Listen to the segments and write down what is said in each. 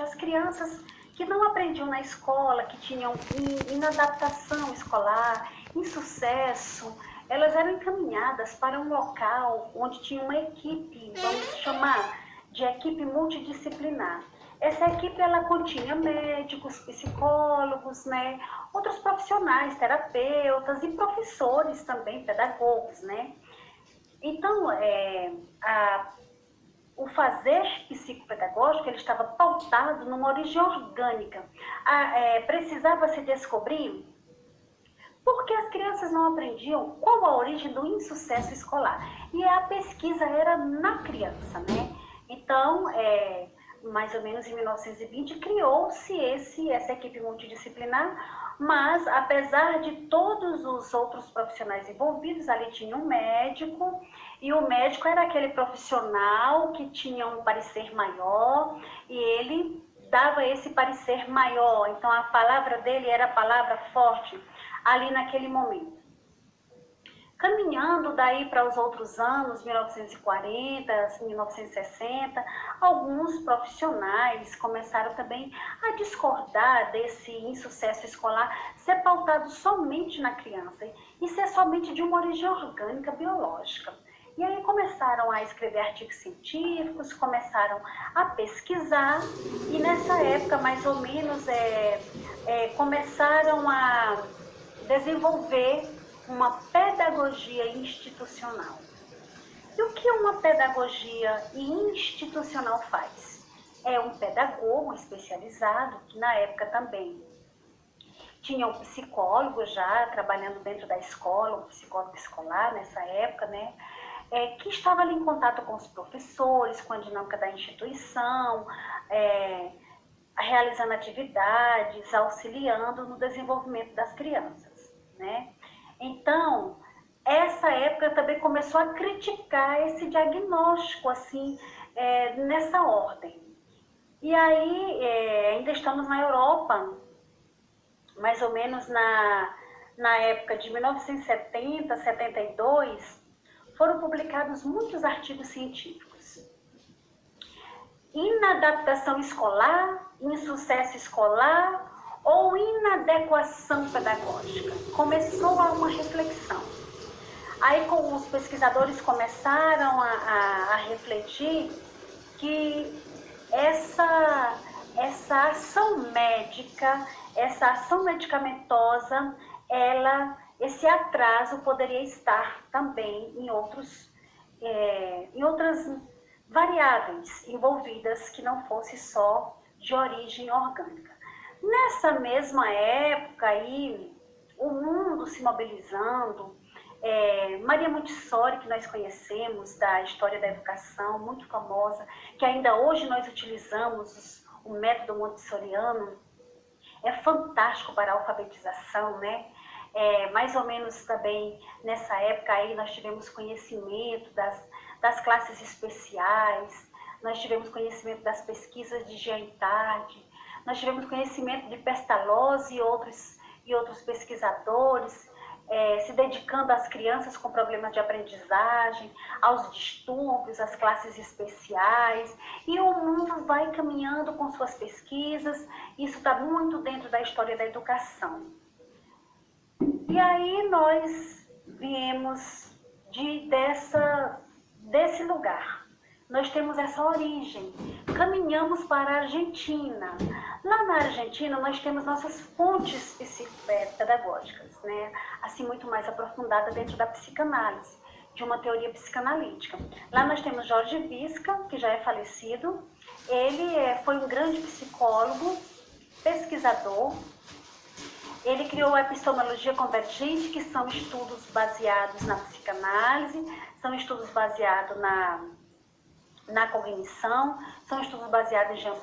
as crianças que não aprendiam na escola, que tinham inadaptação escolar, insucesso, elas eram encaminhadas para um local onde tinha uma equipe, vamos chamar de equipe multidisciplinar. Essa equipe ela continha médicos, psicólogos, né, outros profissionais, terapeutas e professores também, pedagogos, né. Então, o fazer psicopedagógico ele estava pautado numa origem orgânica. Precisava se descobrir por que as crianças não aprendiam qual a origem do insucesso escolar. E a pesquisa era na criança, né? Então, mais ou menos em 1920, criou-se essa equipe multidisciplinar, mas apesar de todos os outros profissionais envolvidos, ali tinha um médico, e o médico era aquele profissional que tinha um parecer maior, e ele dava esse parecer maior, então a palavra dele era a palavra forte ali naquele momento. Caminhando daí para os outros anos, 1940, 1960, alguns profissionais começaram também a discordar desse insucesso escolar ser pautado somente na criança e ser somente de uma origem orgânica biológica. E aí começaram a escrever artigos científicos, começaram a pesquisar e nessa época, mais ou menos, começaram a desenvolver uma pedagogia institucional. E o que uma pedagogia institucional faz? É um pedagogo especializado, que na época também tinha um psicólogo já trabalhando dentro da escola, um psicólogo escolar nessa época, né? Que estava ali em contato com os professores, com a dinâmica da instituição, realizando atividades, auxiliando no desenvolvimento das crianças, né? Então, essa época também começou a criticar esse diagnóstico, assim, nessa ordem. E aí, ainda estamos na Europa, mais ou menos na época de 1970, 72, foram publicados muitos artigos científicos. Inadaptação escolar, insucesso escolar ou inadequação pedagógica. Começou a uma reflexão. Aí os pesquisadores começaram a refletir que essa ação médica, essa ação medicamentosa, esse atraso poderia estar também em outras variáveis envolvidas que não fosse só de origem orgânica. Nessa mesma época aí, o mundo se mobilizando, Maria Montessori, que nós conhecemos da história da educação, muito famosa, que ainda hoje nós utilizamos o método montessoriano, é fantástico para a alfabetização, né? Mais ou menos também nessa época aí nós tivemos conhecimento das classes especiais, nós tivemos conhecimento das pesquisas de Jean Tarde, nós tivemos conhecimento de Pestalozzi e outros pesquisadores, se dedicando às crianças com problemas de aprendizagem, aos distúrbios, às classes especiais, e o mundo vai caminhando com suas pesquisas, isso está muito dentro da história da educação. E aí nós viemos desse lugar. Nós temos essa origem, caminhamos para a Argentina. Lá na Argentina nós temos nossas fontes pedagógicas, né? Assim muito mais aprofundada dentro da psicanálise, de uma teoria psicanalítica. Lá nós temos Jorge Visca, que já é falecido. Ele foi um grande psicólogo, pesquisador. Ele criou a epistemologia convergente, que são estudos baseados na psicanálise, são estudos baseados na cognição, são estudos baseados em Jean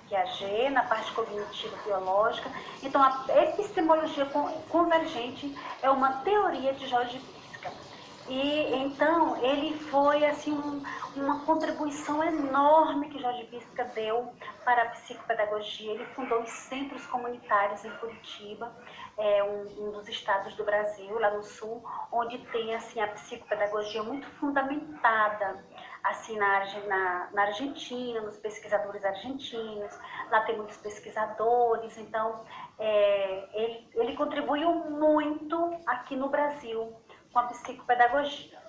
Piaget, na parte cognitiva biológica. Então, a epistemologia convergente é uma teoria de Jorge Visca. E, então, ele foi, assim, uma contribuição enorme que Jorge Visca deu para a psicopedagogia. Ele fundou os centros comunitários em Curitiba, um dos estados do Brasil, lá no sul, onde tem, assim, a psicopedagogia muito fundamentada assim, na Argentina, nos pesquisadores argentinos. Lá tem muitos pesquisadores, então ele contribuiu muito aqui no Brasil com a psicopedagogia.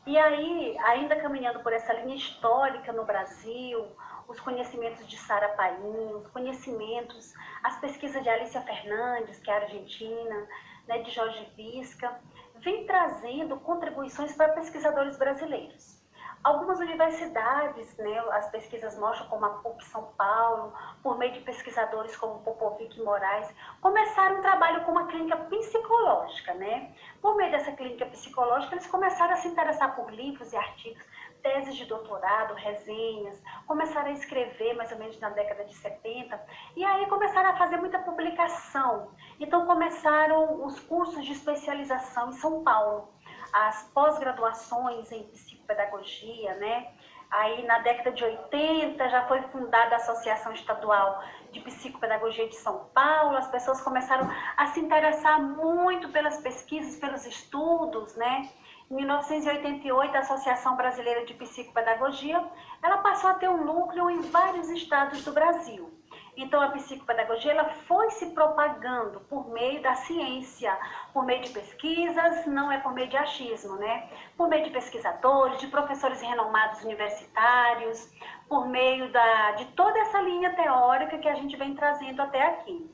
E aí, ainda caminhando por essa linha histórica no Brasil, os conhecimentos de Sara Paim, os conhecimentos, as pesquisas de Alicia Fernandes, que é argentina, né, de Jorge Visca, vem trazendo contribuições para pesquisadores brasileiros. Algumas universidades, né, as pesquisas mostram, como a PUC São Paulo, por meio de pesquisadores como Popovic e Moraes, começaram um trabalho com uma clínica psicológica, né? Por meio dessa clínica psicológica, eles começaram a se interessar por livros e artigos, teses de doutorado, resenhas, começaram a escrever mais ou menos na década de 70, e aí começaram a fazer muita publicação. Então começaram os cursos de especialização em São Paulo, as pós-graduações em psicopedagogia, né? Aí na década de 80 já foi fundada a Associação Estadual de Psicopedagogia de São Paulo, as pessoas começaram a se interessar muito pelas pesquisas, pelos estudos, né? Em 1988, a Associação Brasileira de Psicopedagogia, ela passou a ter um núcleo em vários estados do Brasil. Então, a psicopedagogia ela foi se propagando por meio da ciência, por meio de pesquisas, não é por meio de achismo, né? Por meio de pesquisadores, de professores renomados universitários, por meio de toda essa linha teórica que a gente vem trazendo até aqui.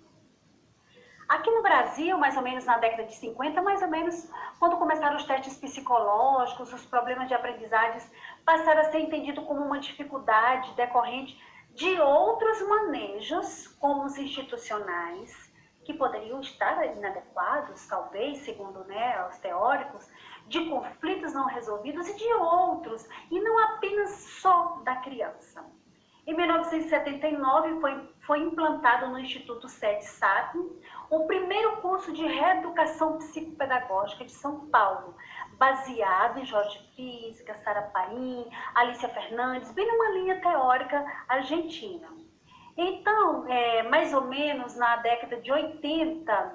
Aqui no Brasil, mais ou menos na década de 50, mais ou menos quando começaram os testes psicológicos, os problemas de aprendizagem passaram a ser entendidos como uma dificuldade decorrente de outros manejos, como os institucionais, que poderiam estar inadequados, talvez, segundo, né, os teóricos, de conflitos não resolvidos e de outros, e não apenas só da criança. Em 1979 foi implantado no Instituto Sede Sapien o primeiro curso de reeducação psicopedagógica de São Paulo, baseado em Jorge Visca, Sara Paim, Alicia Fernandes, bem numa linha teórica argentina. Então, mais ou menos na década de 80,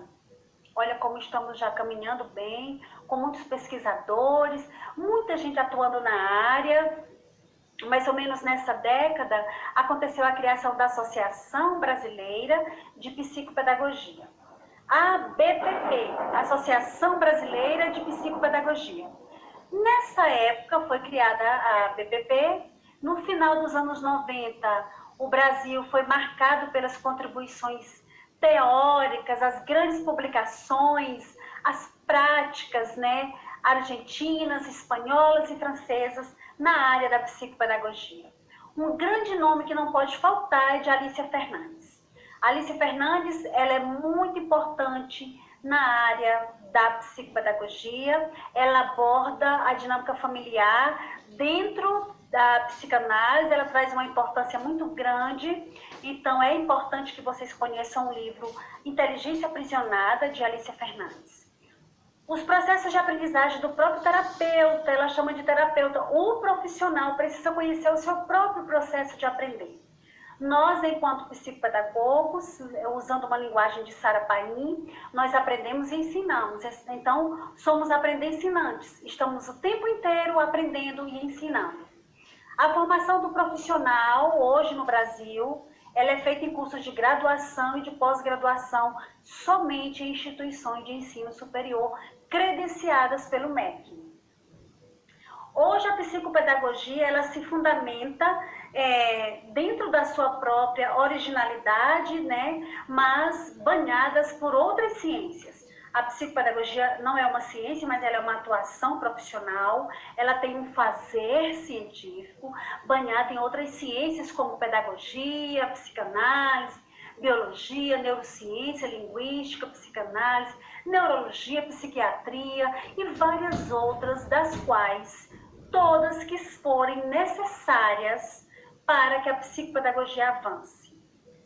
olha como estamos já caminhando bem, com muitos pesquisadores, muita gente atuando na área. Mais ou menos nessa década, aconteceu a criação da Associação Brasileira de Psicopedagogia. A BPP, Associação Brasileira de Psicopedagogia. Nessa época foi criada a BPP. No final dos anos 90, o Brasil foi marcado pelas contribuições teóricas, as grandes publicações, as práticas, né, argentinas, espanholas e francesas na área da psicopedagogia. Um grande nome que não pode faltar é de Alicia Fernandes. Alicia Fernandes, ela é muito importante na área da psicopedagogia, ela aborda a dinâmica familiar dentro da psicanálise, ela traz uma importância muito grande, então é importante que vocês conheçam o livro Inteligência Aprisionada, de Alicia Fernandes. Os processos de aprendizagem do próprio terapeuta, ela chama de terapeuta, o profissional precisa conhecer o seu próprio processo de aprender. Nós, enquanto psicopedagogos, usando uma linguagem de Sara Paim, nós aprendemos e ensinamos. Então, somos aprender-ensinantes. Estamos o tempo inteiro aprendendo e ensinando. A formação do profissional, hoje no Brasil, ela é feita em cursos de graduação e de pós-graduação somente em instituições de ensino superior credenciadas pelo MEC. Hoje a psicopedagogia ela se fundamenta dentro da sua própria originalidade, né, mas banhadas por outras ciências. A psicopedagogia não é uma ciência, mas ela é uma atuação profissional, ela tem um fazer científico, banhado em outras ciências como pedagogia, psicanálise, biologia, neurociência, linguística, psicanálise, neurologia, psiquiatria e várias outras, das quais todas que forem necessárias para que a psicopedagogia avance.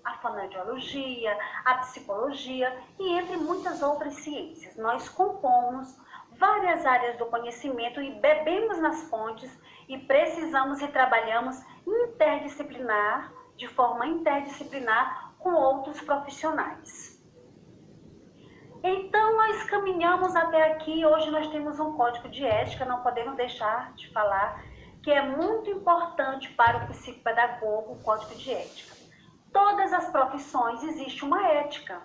A fonoaudiologia, a psicologia e entre muitas outras ciências. Nós compomos várias áreas do conhecimento e bebemos nas fontes e precisamos e trabalhamos interdisciplinar, de forma interdisciplinar, com outros profissionais. Então, nós caminhamos até aqui. Hoje nós temos um código de ética, não podemos deixar de falar que é muito importante para o psicopedagogo, o código de ética. Todas as profissões existe uma ética.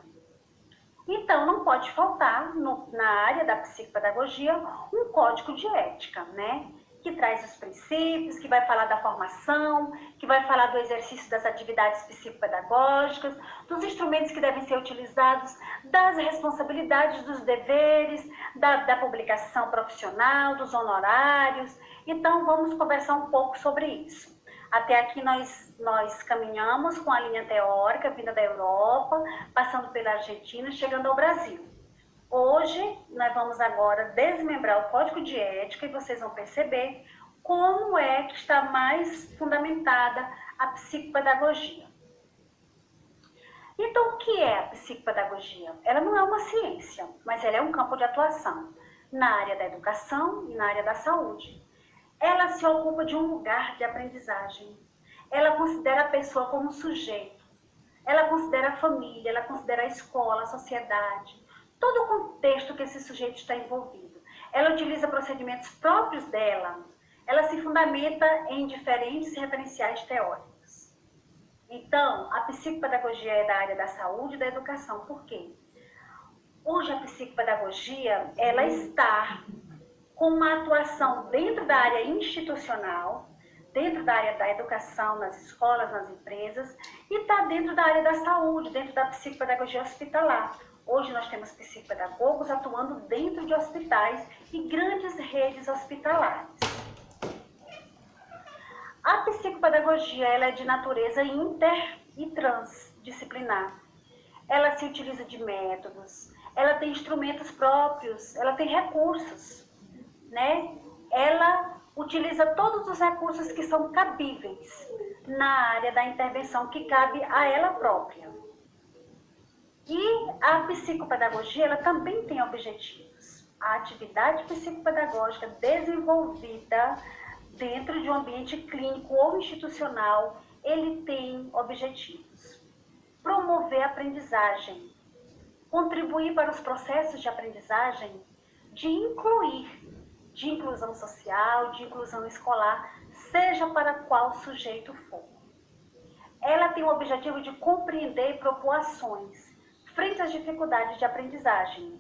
Então, não pode faltar na área da psicopedagogia um código de ética, né? Que traz os princípios, que vai falar da formação, que vai falar do exercício das atividades psicopedagógicas, dos instrumentos que devem ser utilizados, das responsabilidades, dos deveres, da publicação profissional, dos honorários. Então, vamos conversar um pouco sobre isso. Até aqui nós caminhamos com a linha teórica vinda da Europa, passando pela Argentina, chegando ao Brasil. Hoje, nós vamos agora desmembrar o Código de Ética e vocês vão perceber como é que está mais fundamentada a psicopedagogia. Então, o que é a psicopedagogia? Ela não é uma ciência, mas ela é um campo de atuação na área da educação e na área da saúde. Ela se ocupa de um lugar de aprendizagem. Ela considera a pessoa como um sujeito. Ela considera a família, ela considera a escola, a sociedade, todo o contexto que esse sujeito está envolvido. Ela utiliza procedimentos próprios dela. Ela se fundamenta em diferentes referenciais teóricos. Então, a psicopedagogia é da área da saúde e da educação. Por quê? Hoje a psicopedagogia, ela está com uma atuação dentro da área institucional, dentro da área da educação, nas escolas, nas empresas, e está dentro da área da saúde, dentro da psicopedagogia hospitalar. Hoje nós temos psicopedagogos atuando dentro de hospitais e grandes redes hospitalares. A psicopedagogia ela é de natureza inter e transdisciplinar. Ela se utiliza de métodos, ela tem instrumentos próprios, ela tem recursos, né? Ela utiliza todos os recursos que são cabíveis na área da intervenção que cabe a ela própria. E a psicopedagogia, ela também tem objetivos. A atividade psicopedagógica desenvolvida dentro de um ambiente clínico ou institucional, ele tem objetivos. Promover a aprendizagem, contribuir para os processos de aprendizagem, de inclusão social, de inclusão escolar, seja para qual sujeito for. Ela tem o objetivo de compreender e propor ações frente às dificuldades de aprendizagem.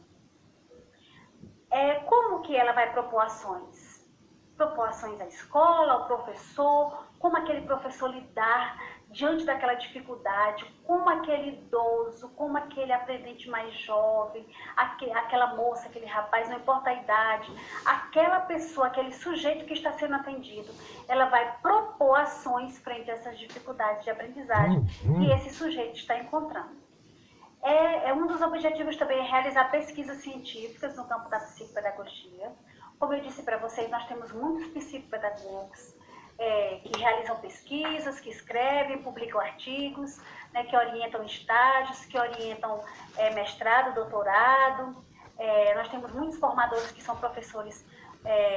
Como que ela vai propor ações? Propor ações à escola, ao professor, como aquele professor lidar diante daquela dificuldade, como aquele idoso, como aquele aprendente mais jovem, aquela moça, aquele rapaz, não importa a idade, aquela pessoa, aquele sujeito que está sendo atendido, ela vai propor ações frente a essas dificuldades de aprendizagem que esse sujeito está encontrando. Um dos objetivos também é realizar pesquisas científicas no campo da psicopedagogia. Como eu disse para vocês, nós temos muitos psicopedagogos que realizam pesquisas, que escrevem, publicam artigos, né, que orientam estágios, que orientam mestrado, doutorado. Nós temos muitos formadores que são professores